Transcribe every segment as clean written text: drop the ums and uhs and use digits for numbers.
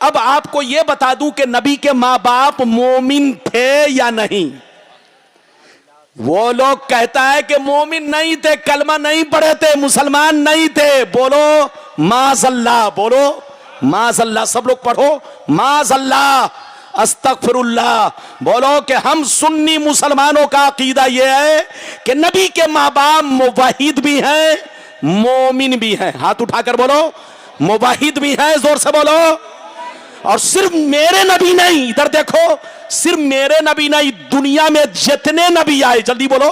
अब आपको यह बता दूं कि नबी के मां बाप मोमिन थे या नहीं। वो लोग कहता है कि मोमिन नहीं थे, कलमा नहीं पढ़े थे, मुसलमान नहीं थे। बोलो माज़अल्लाह, बोलो माज़अल्लाह, सब लोग पढ़ो माज़अल्लाह, अस्तगफिरुल्लाह। बोलो कि हम सुन्नी मुसलमानों का अकीदा यह है कि नबी के मां बाप मुवाहिद भी हैं, मोमिन भी हैं। हाथ उठाकर बोलो मुवाहिद भी हैं, जोर से बोलो। और सिर्फ मेरे नबी नहीं, इधर देखो, सिर्फ मेरे नबी नहीं, दुनिया में जितने नबी आए, जल्दी बोलो,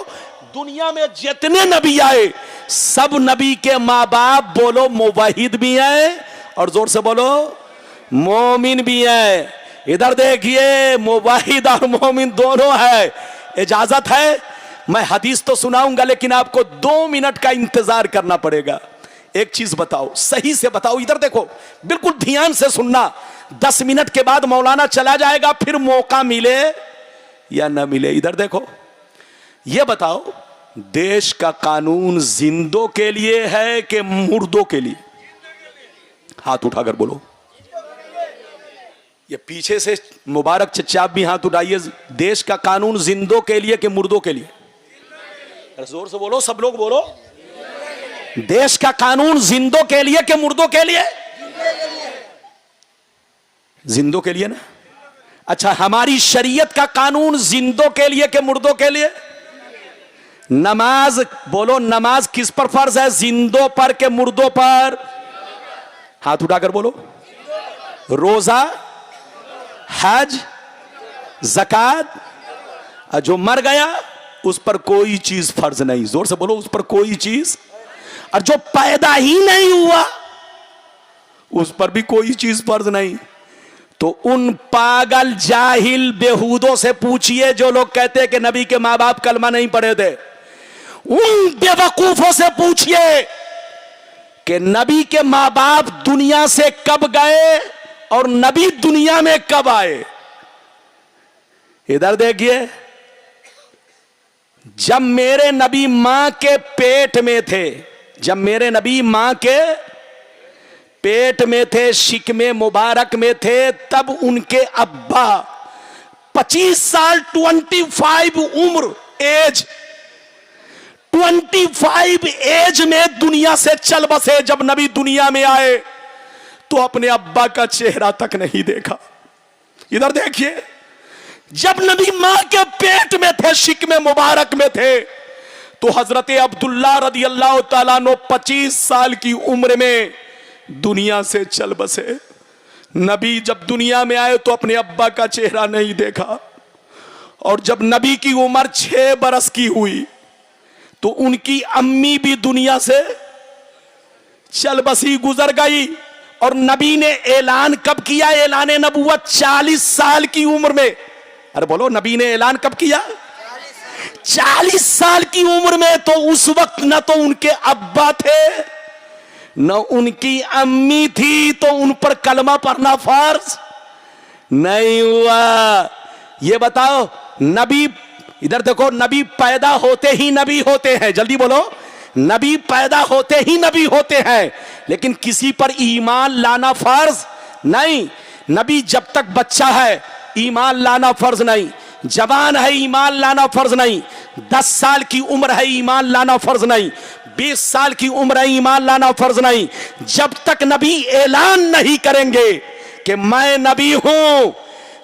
दुनिया में जितने नबी आए सब नबी के मां बाप बोलो मुवाहिद भी हैं और जोर से बोलो मोमिन भी हैं। इधर देखिए, मुवाहिद और मोमिन दोनों है। इजाजत है, मैं हदीस तो सुनाऊंगा लेकिन आपको 2 मिनट का इंतजार करना पड़ेगा। एक चीज बताओ, सही से बताओ, इधर देखो, बिल्कुल ध्यान से सुनना। 10 मिनट के बाद मौलाना चला जाएगा, फिर मौका मिले या ना मिले। इधर देखो, यह बताओ, देश का कानून जिंदों के लिए है कि मुर्दों के लिए? हाथ उठाकर बोलो। ये पीछे से मुबारक चचा भी हाथ उठाइए। देश का कानून जिंदों के लिए कि मुर्दों के लिए? जोर से बोलो, सब लोग बोलो। देश का कानून जिंदों के लिए कि मुर्दों के लिए? जिंदों के लिए ना। अच्छा, हमारी शरीयत का कानून जिंदों के लिए कि मुर्दों के लिए? नमाज बोलो, नमाज किस पर फर्ज है, जिंदों पर के मुर्दों पर? हाथ उठाकर बोलो। रोजा, हज, ज़कात, जो मर गया उस पर कोई चीज फर्ज नहीं। जोर से बोलो, उस पर कोई चीज। और जो पैदा ही नहीं हुआ उस पर भी कोई चीज फर्ज नहीं। तो उन पागल जाहिल बेहूदों से पूछिए जो लोग कहते हैं कि नबी के मां बाप कलमा नहीं पढ़े थे। उन बेवकूफों से पूछिए कि नबी के मां बाप दुनिया से कब गए और नबी दुनिया में कब आए। इधर देखिए, जब मेरे नबी मां के पेट में थे, जब मेरे नबी मां के पेट में थे, शिकमे मुबारक में थे, तब उनके अब्बा 25 साल 25 उम्र एज 25 एज में दुनिया से चल बसे। जब नबी दुनिया में आए तो अपने अब्बा का चेहरा तक नहीं देखा। इधर देखिए, जब नबी मां के पेट में थे, शिकमे मुबारक में थे, तो हजरत अब्दुल्ला रदी अल्लाह तआला अन्हु 25 साल की उम्र में दुनिया से चल बसे। नबी जब दुनिया में आए तो अपने अब्बा का चेहरा नहीं देखा। और जब नबी की उम्र 6 बरस की हुई तो उनकी अम्मी भी दुनिया से चल बसी, गुजर गई। और नबी ने ऐलान कब किया? ऐलान नबूवत 40 साल की उम्र में। अरे बोलो, नबी ने ऐलान कब किया? 40 साल की उम्र में। तो उस वक्त न तो उनके अब्बा थे न उनकी अम्मी थी, तो उन पर कलमा पढ़ना फर्ज नहीं हुआ। ये बताओ, नबी, इधर देखो, नबी पैदा होते ही नबी होते हैं। जल्दी बोलो, नबी पैदा होते ही नबी होते हैं, लेकिन किसी पर ईमान लाना फर्ज नहीं। नबी जब तक बच्चा है ईमान लाना फर्ज नहीं, जवान है ईमान लाना फर्ज नहीं, 10 साल की उम्र है ईमान लाना फर्ज नहीं, 20 साल की उम्र है ईमान लाना फर्ज नहीं। जब तक नबी ऐलान नहीं करेंगे कि मैं नबी हूं,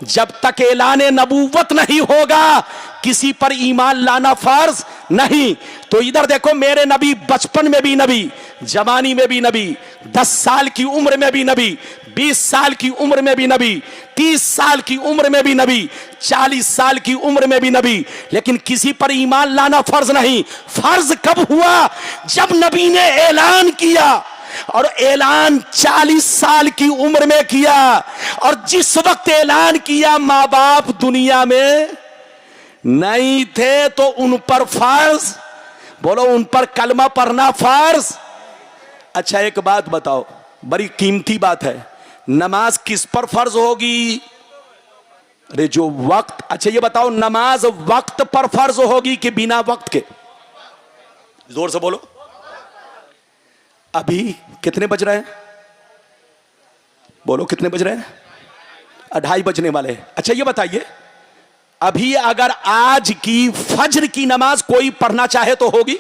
जब तक ऐलान नबूवत नहीं होगा किसी पर ईमान लाना फर्ज नहीं। तो इधर देखो, मेरे नबी बचपन में भी नबी, जवानी में भी नबी, 10 साल की उम्र में भी नबी, 20 साल की उम्र में भी नबी, 30 साल की उम्र में भी नबी, 40 साल की उम्र में भी नबी, लेकिन किसी पर ईमान लाना फर्ज नहीं। फर्ज कब हुआ? जब नबी ने ऐलान किया, और ऐलान 40 साल की उम्र में किया। और जिस वक्त ऐलान किया मां बाप दुनिया में नहीं थे, तो उन पर फर्ज, बोलो, उन पर कलमा पढ़ना फर्ज। अच्छा, एक बात बताओ, बड़ी कीमती बात है, नमाज किस पर फर्ज होगी? अरे जो वक्त, अच्छा ये बताओ, नमाज वक्त पर फर्ज होगी कि बिना वक्त के? जोर से बोलो। अभी कितने बज रहे हैं? बोलो, कितने बज रहे हैं? 2:30 बजने वाले हैं। अच्छा ये बताइए, अभी अगर आज की फज्र की नमाज कोई पढ़ना चाहे तो होगी?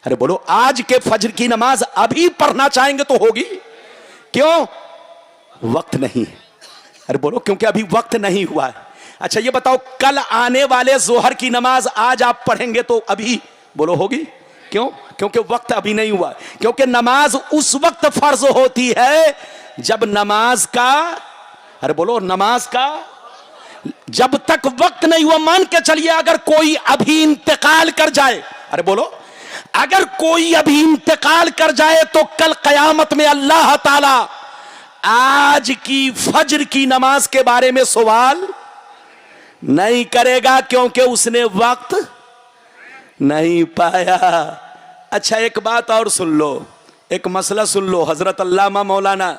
अरे बोलो, आज के फज्र की नमाज अभी पढ़ना चाहेंगे तो होगी? क्यों? वक्त नहीं है। अरे बोलो, क्योंकि अभी वक्त नहीं हुआ है। अच्छा ये बताओ, कल आने वाले जोहर की नमाज आज आप पढ़ेंगे तो अभी, बोलो होगी? क्यों? क्योंकि वक्त अभी नहीं हुआ। क्योंकि नमाज उस वक्त फर्ज होती है जब नमाज का, अरे बोलो, नमाज का जब तक वक्त नहीं हुआ। मान के चलिए अगर कोई अभी इंतकाल कर जाए, अरे बोलो, अगर कोई अभी इंतकाल कर जाए तो कल कयामत में अल्लाह ताला आज की फज्र की नमाज के बारे में सवाल नहीं करेगा, क्योंकि उसने वक्त नहीं पाया। अच्छा एक बात और सुन लो, एक मसला सुन लो। हजरत अल्लामा मौलाना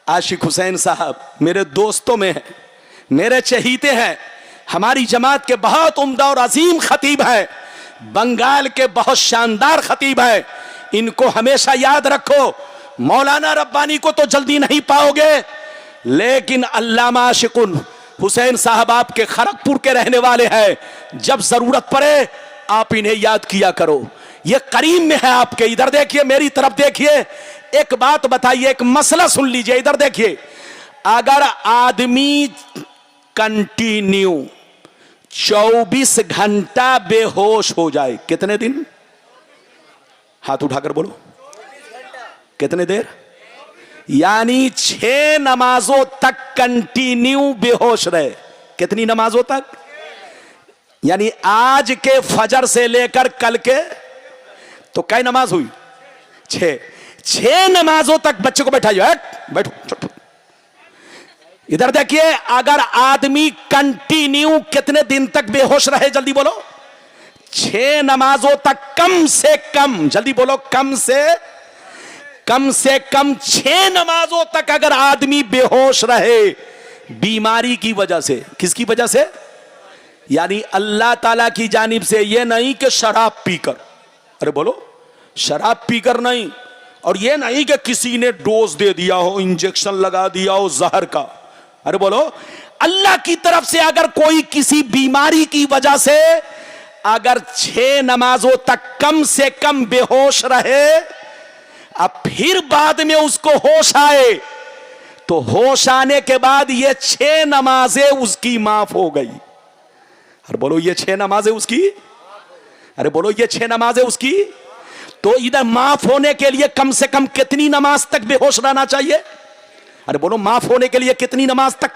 आशिक हुसैन साहब मेरे दोस्तों में है, मेरे चहीते हैं, हमारी जमात के बहुत उम्दा और अजीम खतीब हैं, बंगाल के बहुत शानदार खतीब हैं। इनको हमेशा याद रखो। मौलाना रब्बानी को तो जल्दी नहीं पाओगे, लेकिन अल्लामा आशिकुन हुसैन साहब आपके खड़गपुर के रहने वाले हैं। जब जरूरत पड़े आप इन्हें याद किया करो, ये करीम में है आपके। इधर देखिए, मेरी तरफ देखिए, एक बात बताइए, एक मसला सुन लीजिए। इधर देखिए, अगर आदमी कंटिन्यू 24 घंटा बेहोश हो जाए, कितने दिन? हाथ उठाकर बोलो, कितने देर? यानी 6 नमाजों तक कंटिन्यू बेहोश रहे। कितनी नमाजों तक? यानी आज के फजर से लेकर कल के, तो कई नमाज हुई? 6 नमाजों तक बच्चे को बैठाइए, बैठो। इधर देखिए, अगर आदमी कंटिन्यू कितने दिन तक बेहोश रहे, जल्दी बोलो? 6 नमाजों तक कम से कम, जल्दी बोलो, कम से कम 6 नमाजों तक अगर आदमी बेहोश रहे बीमारी की वजह से। किसकी वजह से? यानी अल्लाह ताला की जानिब से। ये नहीं कि शराब पीकर, अरे बोलो, शराब पीकर नहीं, और ये नहीं कि किसी ने डोज दे दिया हो, इंजेक्शन लगा दिया हो जहर का। अरे बोलो, अल्लाह की तरफ से अगर कोई किसी बीमारी की वजह से अगर 6 नमाजों तक कम से कम बेहोश रहे, अब फिर बाद में उसको होश आए, तो होश आने के बाद ये 6 नमाजें उसकी माफ हो गई। अरे बोलो, ये 6 नमाजें उसकी, अरे बोलो, ये 6 नमाजें उसकी। तो इधर माफ होने के लिए कम से कम कितनी नमाज तक बेहोश रहना चाहिए? अरे बोलो, माफ होने के लिए कितनी नमाज तक?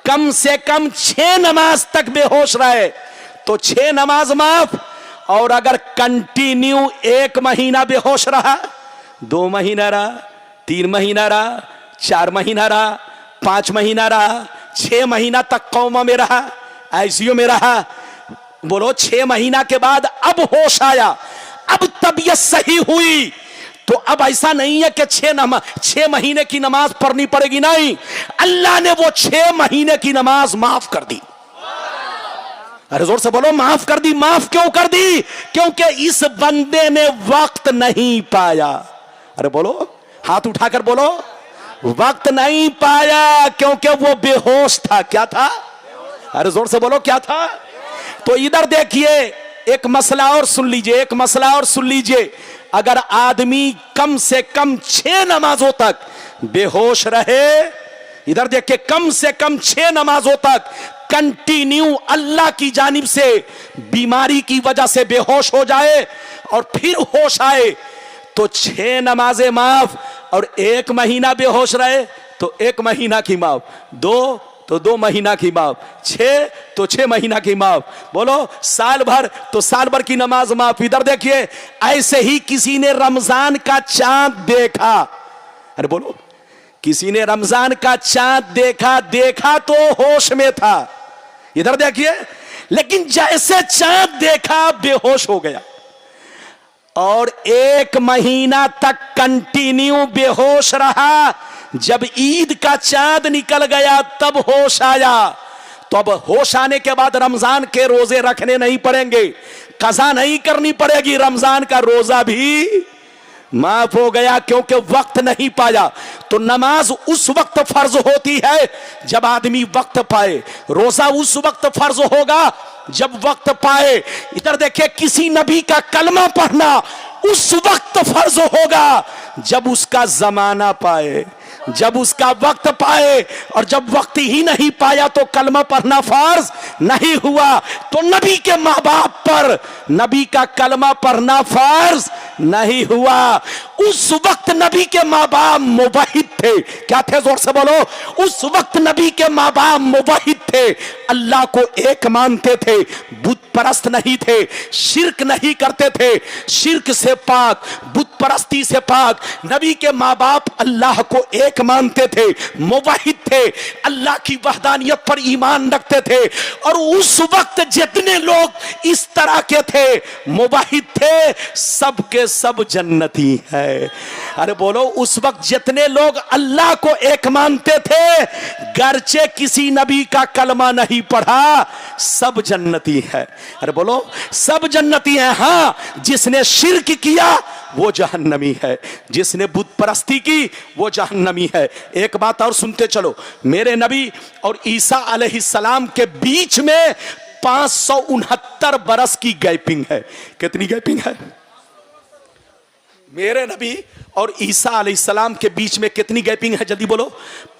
कम से कम 6 नमाज तक बेहोश रहे तो 6 नमाज माफ। और अगर कंटिन्यू 1 महीना बेहोश रहा, 2 महीना रहा, 3 महीना रहा, 4 महीना रहा, 5 महीना रहा, 6 महीना तक कौमा में रहा, आईसीयू में रहा, बोलो 6 महीना के बाद अब होश आया, अब तबीयत सही हुई, तो अब ऐसा नहीं है कि 6 महीने की नमाज पढ़नी पड़ेगी। नहीं, अल्लाह ने वो 6 महीने की नमाज माफ कर दी। अरे जोर से बोलो, माफ कर दी। माफ क्यों कर दी? क्योंकि इस बंदे ने वक्त नहीं पाया। अरे बोलो, हाथ उठाकर बोलो, वक्त नहीं पाया क्योंकि वो बेहोश था। क्या था? अरे जोर से बोलो, क्या था? तो इधर देखिए, एक मसला और सुन लीजिए, एक मसला और सुन लीजिए। अगर आदमी कम से कम 6 नमाजों तक बेहोश रहे, इधर देखिए, कम से कम 6 नमाजों तक कंटिन्यू अल्लाह की जानिब से बीमारी की वजह से बेहोश हो जाए और फिर होश आए, तो 6 नमाजें माफ। और 1 महीना बेहोश रहे तो 1 महीना की माफ, 2 तो 2 महीना की माफ, 6 तो 6 महीना की माफ, बोलो साल भर तो साल भर की नमाज माफ। इधर देखिए, ऐसे ही किसी ने रमजान का चांद देखा, अरे बोलो, किसी ने रमजान का चांद देखा तो होश में था। इधर देखिए, लेकिन जैसे चांद देखा बेहोश हो गया और 1 महीना तक कंटिन्यू बेहोश रहा। जब ईद का चांद निकल गया तब होश आया। तो अब होश आने के बाद रमजान के रोजे रखने नहीं पड़ेंगे, कज़ा नहीं करनी पड़ेगी, रमजान का रोजा भी माफ हो गया क्योंकि वक्त नहीं पाया। तो नमाज उस वक्त फर्ज होती है जब आदमी वक्त पाए, रोजा उस वक्त फर्ज होगा जब वक्त पाए। इधर देखिए, किसी नबी का कलमा पढ़ना उस वक्त फर्ज होगा जब उसका जमाना पाए, जब उसका वक्त पाए। और जब वक्त ही नहीं पाया तो कलमा पढ़ना फर्ज नहीं हुआ। तो नबी के मां बाप पर नबी का कलमा पढ़ना फर्ज नहीं हुआ। उस वक्त नबी के मां बाप मुवहिद थे। क्या थे? जोर से बोलो। उस वक्त नबी के मां बाप मुवहिद थे, अल्लाह को एक मानते थे, बुत परस्त नहीं थे, शिर्क नहीं करते थे, शिर्क से पाक, बुत परस्ती से पाक। नबी के मां बाप अल्लाह को एक मानते थे, मुवहिद थे, अल्लाह की वहदानियत पर ईमान रखते थे। और उस वक्त जितने लोग इस तरह के थे, मुवहिद थे, सब के सब जन्नती है। अरे बोलो, उस वक्त जितने लोग अल्लाह को एक मानते थे, गर्चे किसी नबी का कलमा नहीं पढ़ा, सब जन्नती है। अरे बोलो, सब जन्नती है। हां, जिसने शिर्क किया वो जहन्नमी है, जिसने बुत परस्ती की वो जहन्नमी है। एक बात और सुनते चलो, मेरे नबी और ईसा अलैहिस्सलाम के बीच में 569 बरस की गैपिंग है। कितनी गैपिंग है? मेरे नबी और ईसा अलैहिस्सलाम के बीच में कितनी गैपिंग है? जल्दी बोलो।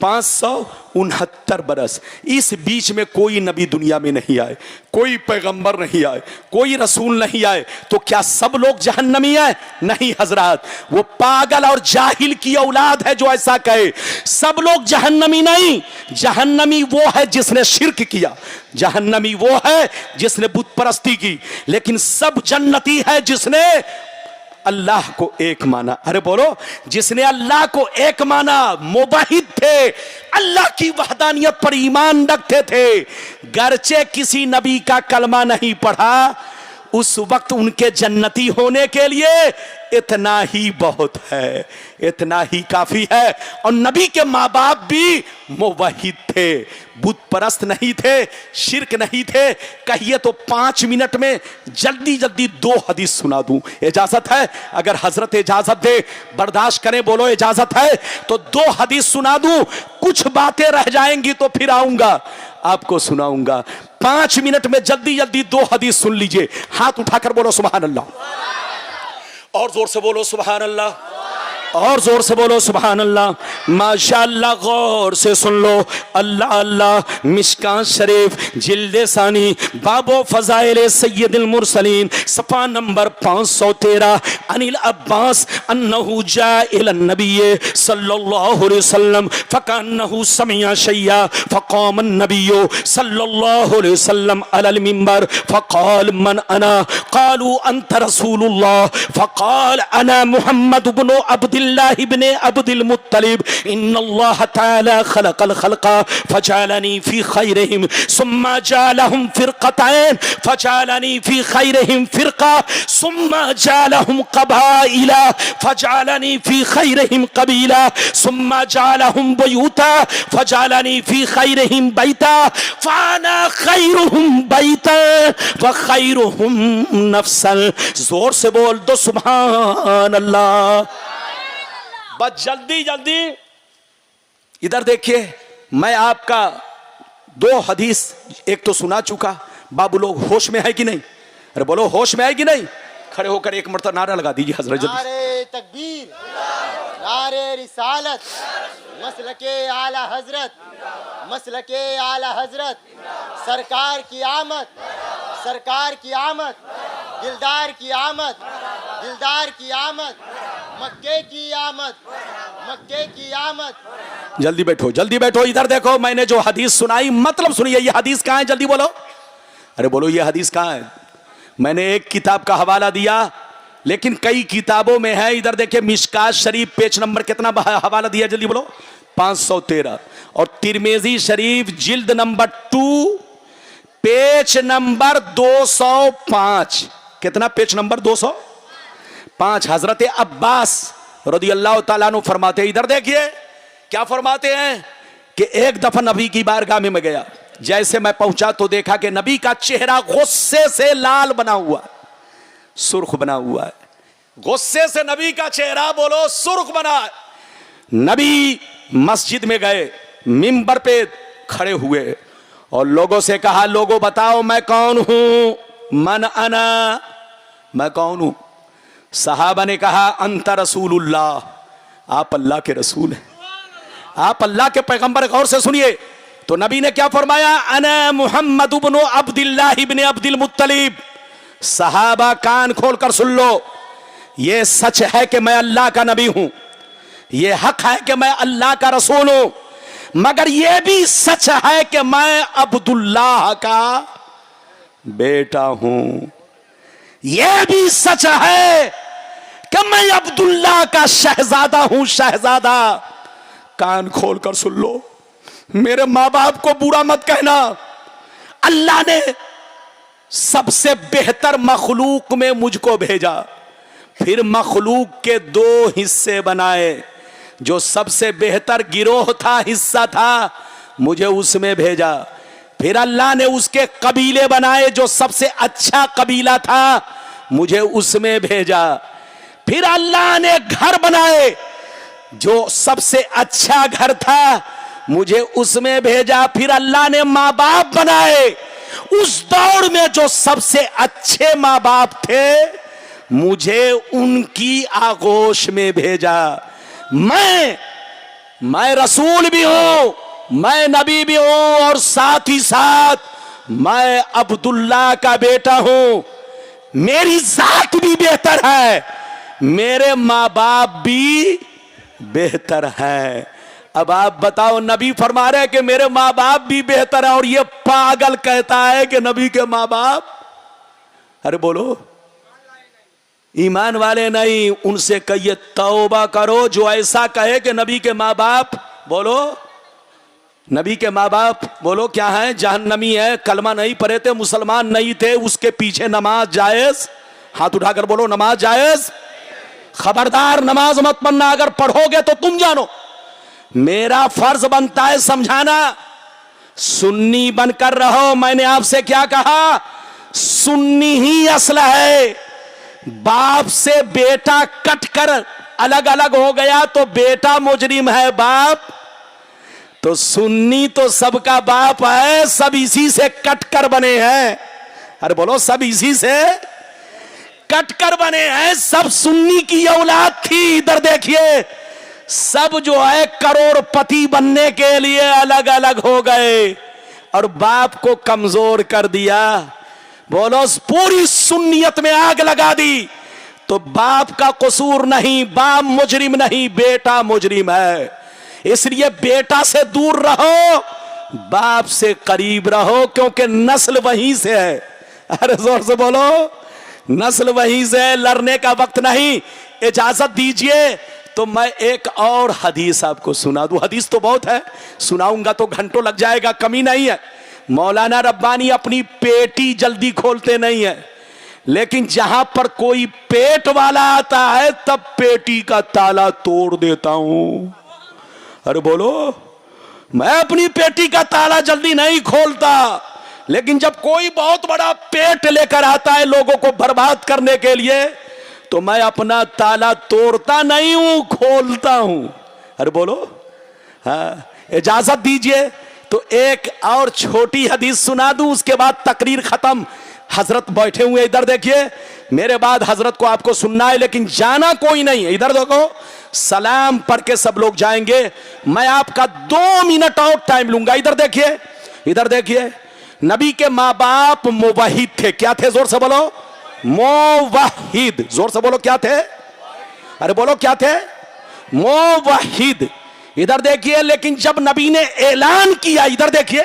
569 बरस। इस बीच में कोई नबी दुनिया में नहीं आए, कोई पैगंबर नहीं आए, कोई रसूल नहीं आए। तो क्या सब लोग जहन्नमी है? नहीं हजरत, वो पागल और जाहिल की औलाद है जो ऐसा कहे। सब लोग जहन्नमी नहीं। जहन्नमी वो है जिसने शिर्क किया, जहन्नमी वो है जिसने बुत परस्ती की। लेकिन सब जन्नती है जिसने अल्लाह को एक माना। अरे बोलो, जिसने अल्लाह को एक माना, मुवहिद थे, अल्लाह की वहदानियत पर ईमान रखते थे, गर्चे किसी नबी का कलमा नहीं पढ़ा, उस वक्त उनके जन्नती होने के लिए इतना ही बहुत है, इतना ही काफी है। और नबी के माँ बाप भी मुवहिद थे, बुत परस्त नहीं थे, शिर्क नहीं थे। कहिए तो 5 मिनट में जल्दी जल्दी 2 हदीस सुना दूं, इजाजत है? अगर हजरत इजाजत दे, बर्दाश्त करें, बोलो इजाजत है? तो 2 हदीस सुना दूं, कुछ बातें रह जाएंगी तो फिर आऊंगा आपको सुनाऊंगा। 5 मिनट में जल्दी जल्दी 2 हदीस सुन लीजिए। हाथ उठाकर बोलो सुभान अल्लाह, और जोर से बोलो सुभान अल्लाह, और जोर से बोलो सुभान अल्लाह। माशाअल्लाह, गौर से सुन लो। अल्लाह अल्लाह। मिशकात शरीफ जिल्दे सानी बाबो फजाइल सैयदुल मुरसलीन सफा नंबर 513। अनिल अब्बास अन्नहु जाइल नबी सल्लल्लाहु अलैहि वसल्लम फकान्नहु समिया शैया फकाम नबी सल्लल्लाहु अलैहि वसल्लम अलल मिंबर फकाल मन अना कालू अंत रसूलुल्लाह फकाल अना मुहम्मद इब्न अब्दुल्लाह इब्न अब्दुल मुत्तलिब इन्नल्लाह तआला खलकल खल्का फजअलनी फी खैरिहिम सुम्मा जअलहुम फिरक़तैन फजअलनी फी खैरिहिम फिरक़ा सुम्मा जअलहुम क़बाइला फजअलनी फी खैरिहिम क़बीला सुम्मा जअलहुम बुयूता फजअलनी फी खैरिहिम बैता फाना खैरुहुम बैता व खैरुहुम नफ्सन। जोर से बोल दो सुभान अल्लाह। बस जल्दी जल्दी इधर देखिए, मैं आपका 2 हदीस एक तो सुना चुका। बाबू लोग होश में है कि नहीं? अरे बोलो, होश में है कि नहीं? खड़े होकर एक मरतबा नारा लगा दीजिए हजरत। नारे तकबीर, नारे रिसालत, मसलके आला हजरत, मसलके आला हजरत, सरकार की आमद, सरकार की आमद, दिलदार की आमद, दिलदार की आमद, मक्के की आमद, मक्के की आमद। जल्दी बैठो, जल्दी बैठो। इधर देखो, मैंने जो हदीस सुनाई मतलब सुनिए। ये हदीस कहाँ है? जल्दी बोलो। अरे बोलो, ये हदीस कहाँ है? मैंने एक किताब का हवाला दिया, लेकिन कई किताबों में है। इधर देखिए, मिशकात शरीफ पेज नंबर कितना हवाला दिया? जल्दी बोलो। 513। और तिरमिजी शरीफ जिल्द नंबर 2 पेज नंबर 205। कितना? Page number 205। हजरत अब्बास रदियल्लाहु ताला अन्हु फरमाते हैं, इधर देखिए क्या फरमाते हैं कि एक दफा नबी की बारगाह में मैं गया। जैसे मैं पहुंचा तो देखा कि नबी का चेहरा गुस्से से लाल बना हुआ, सुर्ख बना हुआ है। गुस्से से नबी का चेहरा बोलो सुर्ख बना। नबी मस्जिद में गए, मिंबर पे खड़े हुए और लोगों से कहा, लोगों बताओ मैं कौन हूं, मन अना, मैं कौन हूं। सहाबा ने कहा, अंत रसूलुल्लाह, आप अल्लाह के रसूल हैं, आप अल्लाह के पैगंबर। गौर से सुनिए तो नबी ने क्या फरमाया, अना मुहम्मद इब्न अब्दुल्लाह इब्न अब्दुल मुत्तलिब। सहाबा कान खोलकर सुन लो, ये सच है कि मैं अल्लाह का नबी हूं, ये हक है कि मैं अल्लाह का रसूल हूं, मगर यह भी सच है कि मैं अब्दुल्लाह का बेटा हूं। यह भी सच है कि मैं अब्दुल्लाह का शहजादा हूं, शहजादा। कान खोलकर सुन लो, मेरे मां बाप को बुरा मत कहना। अल्लाह ने सबसे बेहतर मखलूक में मुझको भेजा, फिर मखलूक के दो हिस्से बनाए। जो सबसे बेहतर गिरोह था, हिस्सा था, मुझे उसमें भेजा। फिर अल्लाह ने उसके कबीले बनाए, जो सबसे अच्छा कबीला था, मुझे उसमें भेजा। फिर अल्लाह ने घर बनाए, जो सबसे अच्छा घर था, मुझे उसमें भेजा। फिर अल्लाह ने माँ बाप बनाए, उस दौर में जो सबसे अच्छे माँ बाप थे, मुझे उनकी आगोश में भेजा। मैं रसूल भी हूं, मैं नबी भी हूं, और साथ ही साथ मैं अब्दुल्लाह का बेटा हूं। मेरी जात भी बेहतर है, मेरे माँ बाप भी बेहतर है। अब आप बताओ, नबी फरमा रहे कि मेरे माँ बाप भी बेहतर है, और ये पागल कहता है कि नबी के माँ बाप, अरे बोलो, ईमान वाले नहीं। उनसे कहिए तौबा करो जो ऐसा कहे कि नबी के माँ बाप, बोलो नबी के माँ बाप, बोलो क्या है, जहन्नमी है, कलमा नहीं पढ़े थे, मुसलमान नहीं थे, उसके पीछे नमाज जायज। हाथ उठाकर बोलो, नमाज जायज। खबरदार नमाज मत पढ़ना, अगर पढ़ोगे तो तुम जानो। मेरा फर्ज बनता है समझाना, सुन्नी बनकर रहो। मैंने आपसे क्या कहा, सुन्नी ही असल है। बाप से बेटा कटकर अलग अलग हो गया तो बेटा मुजरिम है, बाप तो सुन्नी तो सबका बाप है, सब इसी से कटकर बने हैं। अरे बोलो, सब इसी से कटकर बने हैं, सब सुन्नी की औलाद थी। इधर देखिए, सब जो है करोड़पति बनने के लिए अलग अलग हो गए और बाप को कमजोर कर दिया। बोलो, पूरी सुन्नियत में आग लगा दी। तो बाप का कसूर नहीं, बाप मुजरिम नहीं, बेटा मुजरिम है। इसलिए बेटा से दूर रहो, बाप से करीब रहो, क्योंकि नस्ल वहीं से है। अरे जोर से बोलो, नस्ल वहीं से है, लड़ने का वक्त नहीं। इजाजत दीजिए तो मैं एक और हदीस आपको सुना दूं। हदीस तो बहुत है, सुनाऊंगा तो घंटों लग जाएगा, कमी नहीं है। मौलाना रब्बानी अपनी पेटी जल्दी खोलते नहीं है, लेकिन जहां पर कोई पेट वाला आता है तब पेटी का ताला तोड़ देता हूं। अरे बोलो, मैं अपनी पेटी का ताला जल्दी नहीं खोलता, लेकिन जब कोई बहुत बड़ा पेट लेकर आता है लोगों को बर्बाद करने के लिए, तो मैं अपना ताला तोड़ता नहीं हूं, खोलता हूं। अरे बोलो, हाँ, इजाजत दीजिए तो एक और छोटी हदीस सुना दूं, उसके बाद तकरीर खत्म। हजरत बैठे हुए, इधर देखिए, मेरे बाद हजरत को आपको सुनना है, लेकिन जाना कोई नहीं है। इधर देखो, सलाम पढ़ के सब लोग जाएंगे, मैं आपका 2 मिनट और टाइम लूंगा। इधर देखिए, इधर देखिए, नबी के माँ बाप मुवहिद थे। क्या थे? जोर से बोलो, मुवहिद। जोर से बोलो, क्या थे? अरे बोलो, क्या थे? मुवहिद। इधर देखिए, लेकिन जब नबी ने ऐलान किया, इधर देखिए,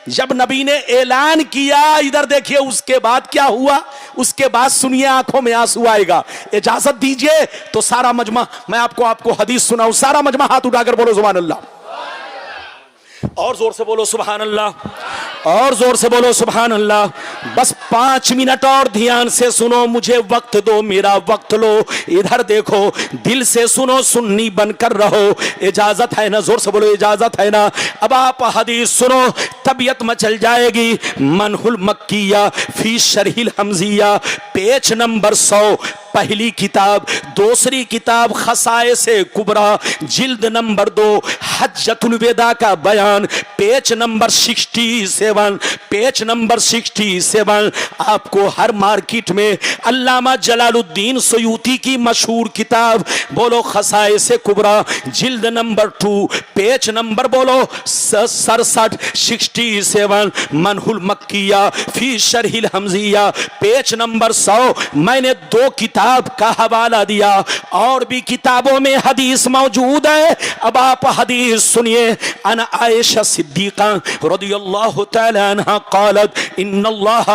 जब नबी ने ऐलान किया, इधर देखिए, उसके बाद क्या हुआ, उसके बाद सुनिए, आंखों में आंसू आएगा। इजाजत दीजिए तो सारा मजमा मैं आपको हदीस सुनाऊं। सारा मजमा हाथ उठाकर बोलो सुभान अल्लाह, और जोर से बोलो सुभान अल्लाह, और जोर से बोलो सुभान अल्लाह। बस 5 मिनट और ध्यान से सुनो, मुझे वक्त दो, मेरा वक्त लो। इधर देखो, दिल से सुनो, सुन्नी बनकर रहो। इजाजत है ना? जोर से बोलो, इजाजत है ना? अब आप हदीस सुनो, तबीयत मचल जाएगी। मनहुल मक्किया फी शरहिल हमजिया, पेज नंबर 100, पहली किताब, दूसरी किताब खसाए से कुबरा, जिल्द नंबर 2, हज्जतुल वेदा का बयान, पेज नंबर 67, पेज नंबर 67। आपको हर मार्केट में अल्लामा जलालुद्दीन सयूती की मशहूर किताब बोलो खसाए से कुबरा, जिल्द नंबर 2, पेज नंबर बोलो 67, 67, मनहुल मक्किया फी शरहिल हमजिया, पेज नंबर 100। मैंने 2 किताब का हवाला दिया, और भी किताबों में हदीस मौजूद है। अब आप हदीस सुनिए। अन आयशा सिद्दीका रदियल्लाहु तआला अन्हा क़ालत इन्नल्लाह,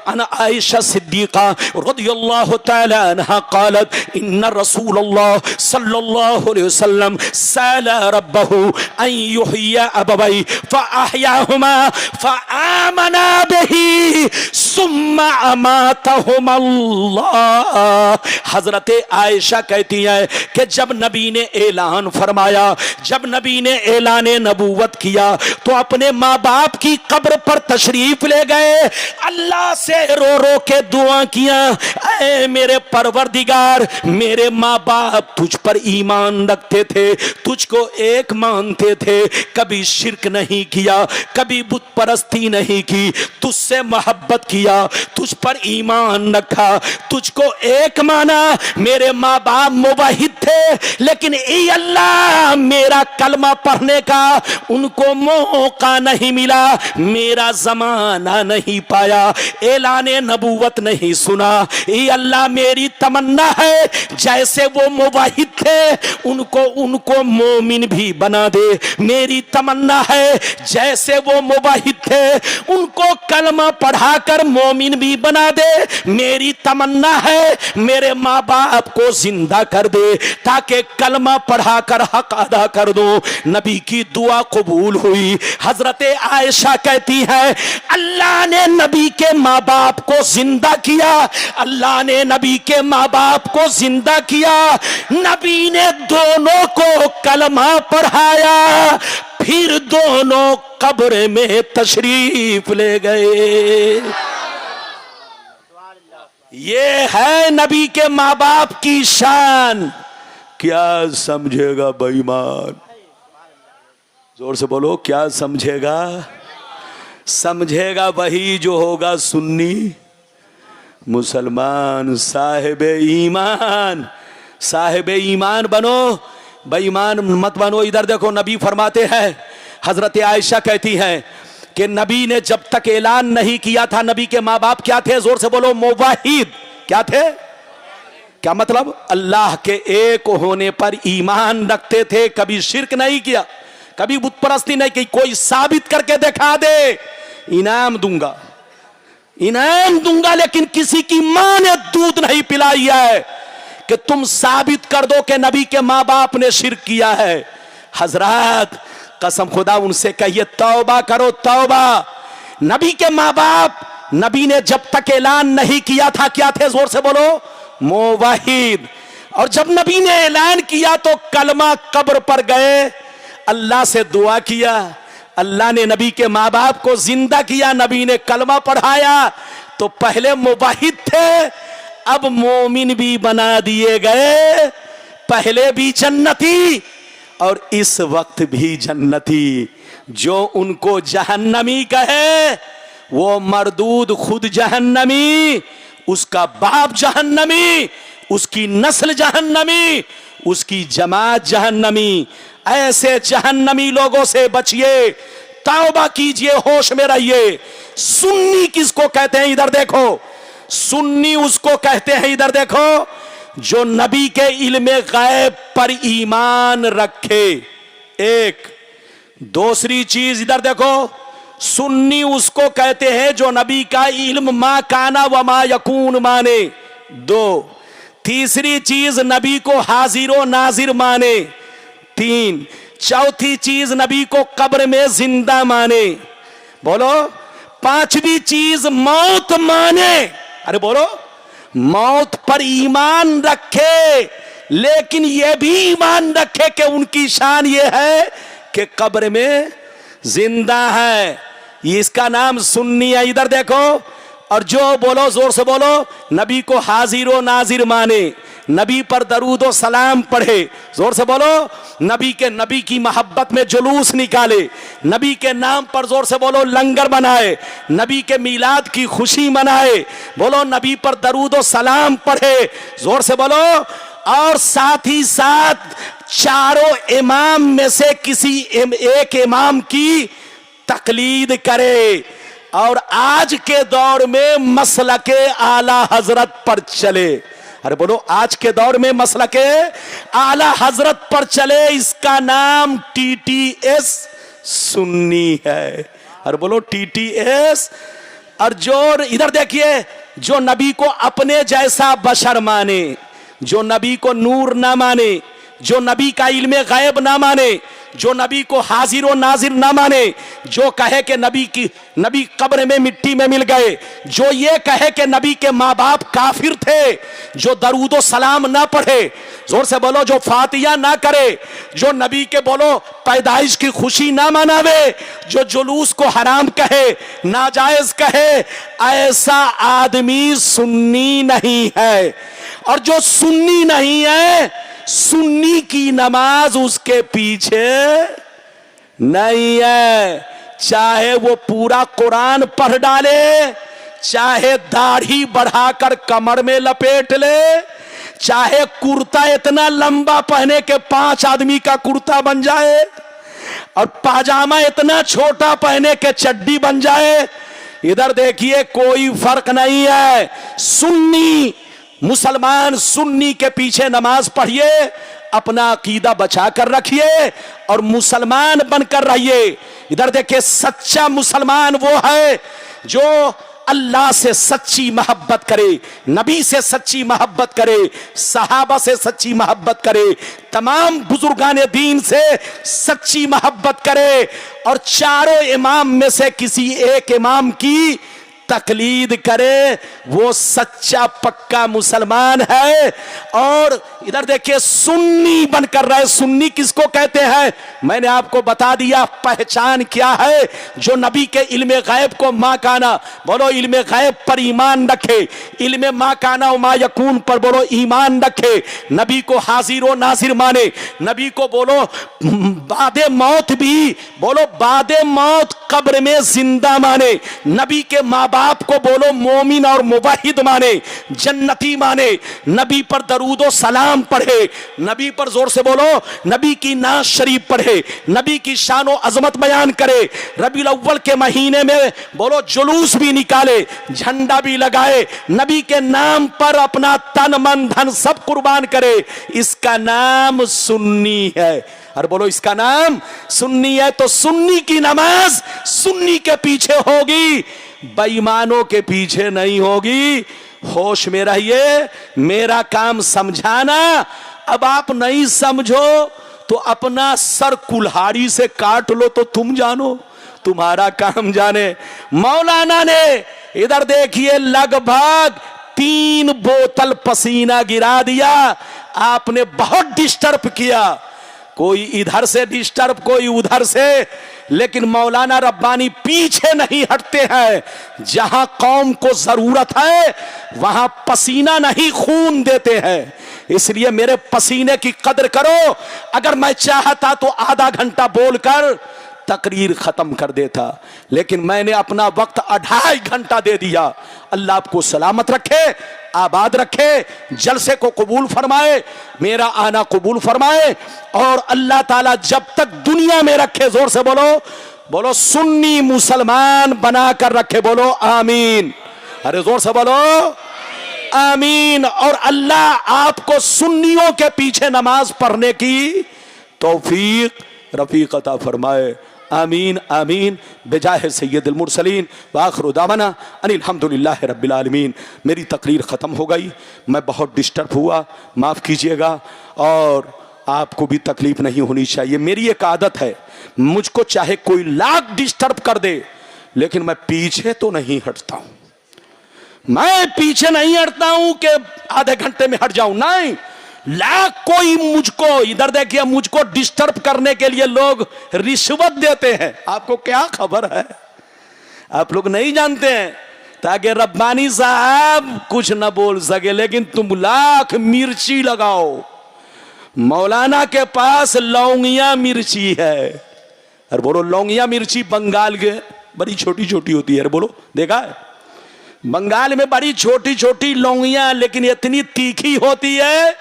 अन आयशा सिद्दीका रदियल्लाहु तआला अन्हा क़ालत इन्न रसूलल्लाह सल्लल्लाहु अलैहि वसल्लम सअला रब्बहु अन युहय्या अबवै फअहयाहुमा फआमना बिही सुम्मा अमातहुमा अल्लाह। हजरत आयशा कहती है कि जब नबी ने ऐलान फरमाया, जब नबी ने ऐलान नबूवत किया, तो अपने माँ बाप की कब्र पर तशरीफ ले गए, अल्लाह से रो रो के दुआ किया, ऐ मेरे परवरदिगार, मेरे माँ बाप तुझ पर ईमान रखते थे, तुझको एक मानते थे, कभी शिरक नहीं किया, कभी बुत परस्ती नहीं की, तुझसे मोहब्बत किया, तुझ पर ईमान रखा, तुझको एक माना। मेरे माँ बाप मुवाहिद थे, लेकिन ए अल्लाह मेरा कलमा पढ़ने का उनको मौका नहीं मिला, मेरा जमाना नहीं पाया, ऐलाने नबूवत नहीं सुना। ए अल्लाह मेरी तमन्ना है जैसे वो मुवाहिद थे उनको मोमिन भी बना दे, मेरी तमन्ना है जैसे वो मुवाहिद थे उनको कलमा पढ़ाकर मोमिन भी बना दे, मेरी तमन्ना है मेरे माँ बाप को जिंदा कर दे ताकि कलमा पढ़ाकर हक अदा कर दो। नबी की दुआ कबूल हुई। हजरत आयशा कहती है अल्लाह ने नबी के माँ बाप को जिंदा किया, अल्लाह ने नबी के माँ बाप को जिंदा किया, नबी ने दोनों को कलमा पढ़ाया, फिर दोनों कब्र में तशरीफ ले गए। ये है नबी के माँ बाप की शान। क्या समझेगा बेईमान? जोर से बोलो, क्या समझेगा? समझेगा वही जो होगा सुन्नी मुसलमान, साहिब ईमान। साहिब ईमान बनो, बेईमान मत बनो। इधर देखो, नबी फरमाते हैं, हजरत आयशा कहती हैं कि नबी ने जब तक ऐलान नहीं किया था, नबी के माँ बाप क्या थे? जोर से बोलो, मुवाहिद। क्या थे? क्या मतलब? अल्लाह के एक होने पर ईमान रखते थे, कभी शिरक नहीं किया, कभी बुत परस्ती नहीं की। कोई साबित करके दिखा दे, इनाम दूंगा, इनाम दूंगा। लेकिन किसी की मां ने दूध नहीं पिलाई है कि तुम साबित कर दो कि नबी के माँ बाप ने शिरक किया है। हजरत कसम खुदा उनसे कहिए, तौबा करो, तौबा। नबी के माँ बाप, नबी ने जब तक ऐलान नहीं किया था क्या थे? जोर से बोलो, मुवाहिद। और जब नबी ने ऐलान किया तो कलमा कब्र पर गए, अल्लाह से दुआ किया, अल्लाह ने नबी के माँ बाप को जिंदा किया, नबी ने कलमा पढ़ाया। तो पहले मुवाहिद थे, अब मोमिन भी बना दिए गए, पहले भी जन्नती और इस वक्त भी जन्नती। जो उनको जहन्नमी कहे वो मरदूद खुद जहन्नमी, उसका बाप जहन्नमी, उसकी नस्ल जहन्नमी, उसकी जमात जहन्नमी। ऐसे जहन्नमी लोगों से बचिए, तौबा कीजिए, होश में रहिए। सुन्नी किसको कहते हैं? इधर देखो, सुन्नी उसको कहते हैं, इधर देखो, जो नबी के इल्मे गैब पर ईमान रखे। एक दूसरी चीज इधर देखो, सुन्नी उसको कहते हैं जो नबी का इल्म मा काना व मा यकून माने। दो, तीसरी चीज नबी को हाजिर नाजिर माने। तीन, चौथी चीज नबी को कब्र में जिंदा माने। बोलो, पांचवी चीज मौत माने। अरे बोलो, मौत पर ईमान रखे, लेकिन यह भी ईमान रखे कि उनकी शान यह है कि कब्र में जिंदा है। इसका नाम सुन्नी है। इधर देखो, और जो बोलो जोर से बोलो नबी को हाजिर व नाजिर माने, नबी पर दरूद व सलाम पढ़े, जोर से बोलो नबी की मोहब्बत में जुलूस निकाले, नबी के नाम पर जोर से बोलो लंगर बनाए, नबी के मीलाद की खुशी मनाए, बोलो नबी पर दरूद व सलाम पढ़े, जोर से बोलो। और साथ ही साथ चारों इमाम में से किसी एक इमाम की तकलीद करे और आज के दौर में मसलके आला हजरत पर चले। अरे बोलो आज के दौर में मसलके आला हजरत पर चले, इसका नाम TTS सुन्नी है। अरे बोलो TTS। और जो इधर देखिए, जो नबी को अपने जैसा बशर माने, जो नबी को नूर ना माने, जो नबी का इल्मे गायब ना माने, जो नबी को हाजिर व नाजिर ना माने, जो कहे कि नबी कब्र में मिट्टी में मिल गए, जो ये कहे कि नबी के माँ बाप काफिर थे, जो दरूद व सलाम ना पढ़े, जोर से बोलो जो फातिया ना करे, जो नबी के बोलो पैदाइश की खुशी ना मनावे, जो जुलूस को हराम कहे, नाजायज कहे, ऐसा आदमी सुन्नी नहीं है। और जो सुन्नी नहीं है, सुन्नी की नमाज उसके पीछे नहीं है। चाहे वो पूरा कुरान पढ़ डाले, चाहे दाढ़ी बढ़ाकर कमर में लपेट ले, चाहे कुर्ता इतना लंबा पहने के 5 आदमी का कुर्ता बन जाए और पाजामा इतना छोटा पहने के चड्डी बन जाए, इधर देखिए कोई फर्क नहीं है। सुन्नी मुसलमान सुन्नी के पीछे नमाज पढ़िए, अपना अकीदा बचा कर रखिए और मुसलमान बनकर रहिए। इधर देखिए सच्चा मुसलमान वो है जो अल्लाह से सच्ची मोहब्बत करे, नबी से सच्ची मोहब्बत करे, सहाबा से सच्ची मोहब्बत करे, तमाम बुजुर्गान दीन से सच्ची मोहब्बत करे और चारों इमाम में से किसी एक इमाम की तकलीद करे, वो सच्चा पक्का मुसलमान है। और इधर देखिए सुन्नी बनकर रहे। सुन्नी किसको कहते हैं मैंने आपको बता दिया, पहचान क्या है। जो नबी के इल्मे गैब को माकाना, बोलो इल्मे गैब पर ईमान रखे, इल्मे माकाना व मा यकून पर बोलो ईमान रखे, नबी को हाजिर व नाजिर माने, नबी को बोलो बादे मौत भी बोलो बादे मौत कब्र में जिंदा माने, नबी के माँ बाप को बोलो मोमिन और मुवाहिद माने, जन्नती माने, नबी पर दरूद व सलाम पढ़े, नबी पर जोर से बोलो नबी की नाज शरीफ पढ़े, नबी की शान व अजमत बयान करे, रबीउल अव्वल के महीने में बोलो जुलूस भी निकाले, झंडा भी लगाए, नबी के नाम पर अपना तन मन धन सब कुर्बान करे, इसका नाम सुन्नी है। और बोलो इसका नाम सुन्नी है। तो सुन्नी की नमाज सुन्नी के पीछे होगी, बेईमानों के पीछे नहीं होगी। होश में रहिए, मेरा काम समझाना। अब आप नहीं समझो तो अपना सर कुल्हाड़ी से काट लो तो तुम जानो, तुम्हारा काम जाने। मौलाना ने इधर देखिए लगभग 3 बोतल पसीना गिरा दिया। आपने बहुत डिस्टर्ब किया, कोई इधर से डिस्टर्ब कोई उधर से, लेकिन मौलाना रब्बानी पीछे नहीं हटते हैं। जहां कौम को जरूरत है वहां पसीना नहीं खून देते हैं। इसलिए मेरे पसीने की कदर करो। अगर मैं चाहता तो आधा घंटा बोलकर तकरीर खत्म कर देता, लेकिन मैंने अपना वक्त 2.5 घंटा दे दिया। अल्लाह आपको सलामत रखे, आबाद रखे, जलसे को कबूल फरमाए, मेरा आना कबूल फरमाए और अल्लाह ताला जब तक दुनिया में रखे, जोर से बोलो बोलो सुन्नी मुसलमान बना कर रखे, बोलो आमीन। अरे जोर से बोलो आमीन। और अल्लाह आपको सुन्नियों के पीछे नमाज पढ़ने की तौफीक रफीक अता फरमाए। आमीन आमीन बेजाहे सैयदुल मुरसलीन व आखिरु दावाना अनिल हम्दुलिल्लाहि रब्बिल आलमीन। मेरी तकरीर ख़त्म हो गई, मैं बहुत डिस्टर्ब हुआ, माफ़ कीजिएगा। और आपको भी तकलीफ नहीं होनी चाहिए। मेरी एक आदत है, मुझको चाहे कोई लाख डिस्टर्ब कर दे, लेकिन मैं पीछे तो नहीं हटता हूं। मैं पीछे नहीं हटता हूं कि आधे घंटे में हट जाऊं, नहीं। लाख कोई मुझको, इधर देखिए, मुझको डिस्टर्ब करने के लिए लोग रिश्वत देते हैं। आपको क्या खबर है? आप लोग नहीं जानते हैं। ताकि रब्बानी साहब कुछ न बोल सके। लेकिन तुम लाख मिर्ची लगाओ, मौलाना के पास लौंगिया मिर्ची है। अरे बोलो, लौंगिया मिर्ची बंगाल के बड़ी छोटी छोटी होती है। अरे बोलो, देखा है? बंगाल में बड़ी छोटी छोटी लौंगिया, लेकिन इतनी तीखी होती है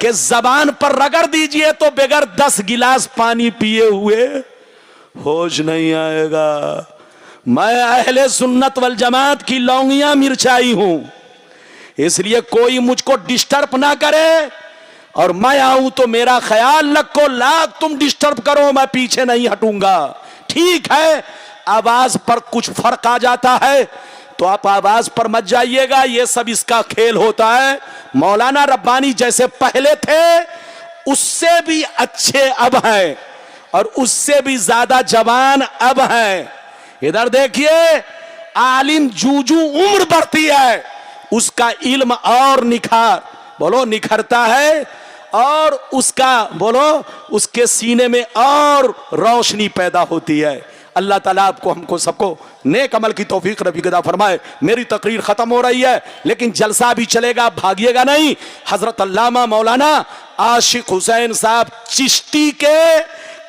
कि जबान पर रगड़ दीजिए तो बगैर 10 गिलास पानी पिए हुए होश नहीं आएगा। मैं अहले सुन्नत वल जमात की लौंगिया मिर्चाई हूं, इसलिए कोई मुझको डिस्टर्ब ना करे, और मैं आऊं तो मेरा ख्याल रखो, लाख तुम डिस्टर्ब करो मैं पीछे नहीं हटूंगा। ठीक है, आवाज पर कुछ फर्क आ जाता है तो आप आवाज पर मत जाइएगा, ये सब इसका खेल होता है। मौलाना रब्बानी जैसे पहले थे उससे भी अच्छे अब हैं, और उससे भी ज्यादा जवान अब हैं। इधर देखिए, आलिम जूजू उम्र बढ़ती है उसका इल्म और निखरता है, और उसका उसके सीने में और रोशनी पैदा होती है। अल्लाह ताला आपको हमको सबको नेक अमल की तौफीक रफ़ीक अता फरमाए। मेरी तकरीर खत्म हो रही है, लेकिन जलसा भी चलेगा, भागिएगा नहीं। हजरत अल्लामा मौलाना आशिक हुसैन साहब चिश्ती के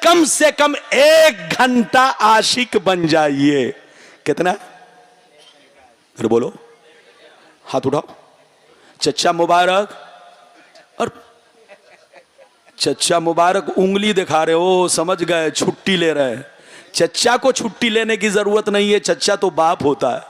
कम से कम 1 घंटा आशिक बन जाइए। कितना? अरे बोलो, हाथ उठाओ। चच्चा मुबारक, और चच्चा मुबारक उंगली दिखा रहे हो, समझ गए, छुट्टी ले रहे हैं। चच्चा को छुट्टी लेने की जरूरत नहीं है, चच्चा तो बाप होता है।